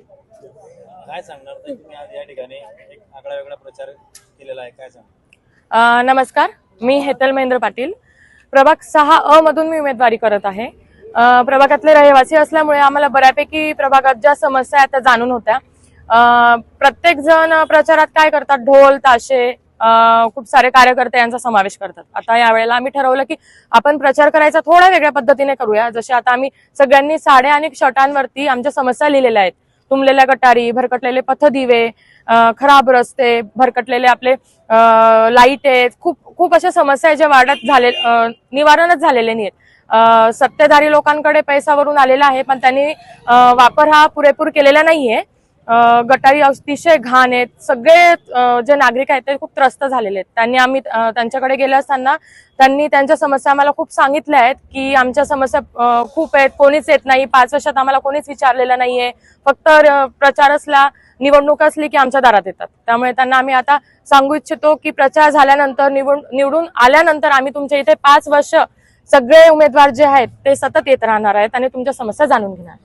काय सांगणार तुम्ही आज या ठिकाणी एक आगळा वेगळा प्रचार केलेला आहे, काय सांगणार? नमस्कार, मी हेतल महेंद्र पाटील, प्रभाग 6 अ मधून मी उमेदवारी करत आहे। प्रभागातले रहिवासी असल्यामुळे आम्हाला बऱ्यापैकी प्रभागात ज्या समस्या आहेत त्या जाणून होत्या। प्रत्येक जण प्रचारात काय करतात, ढोल ताशे, खूप सारे कार्यकर्ते यांचा समावेश करतात। आता यावेळेला आम्ही ठरवलं की आपण प्रचार करायचा थोड्या वेगळ्या पद्धतीने करूया। जसे आता आम्ही सगळ्यांनी साड्या आणि शर्टांवरती आमच्या समस्या लिहिलेल्या आहेत। तुंबलेल्या गटारी, भरकटलेले पथदिवे, खराब रस्ते, भरकटलेले आपले लाईट आहेत, खूप अशा समस्या ज्या वाढत झाले, निवारणच झालेले नाहीत। सत्तेधारी लोकांकडे पैसावरून आलेला आहे, पण त्यांनी वापर हा पुरेपूर केलेला नाहीये। गटारी अतिशय घाण आहेत, सगळे जे नागरिक आहेत ते खूप त्रस्त झालेले आहेत। त्यांच्याकडे गेले असताना त्यांनी त्यांच्या समस्या आम्हाला खूप सांगितल्या आहेत की आमच्या समस्या खूप आहेत, कोणीच येत नाही, 5 वर्षात आम्हाला कोणीच विचारलेलं नाहीये, फक्त प्रचार असला, निवडणूक असली की आमच्या दारात येतात। त्यामुळे त्यांना आम्ही आता सांगू इच्छितो की प्रचार झाल्यानंतर, निवडून आल्यानंतर आम्ही तुमच्या इथे 5 वर्ष सगळे उमेदवार जे आहेत ते सतत येत राहणार आहेत आणि तुमच्या समस्या जाणून घेणार।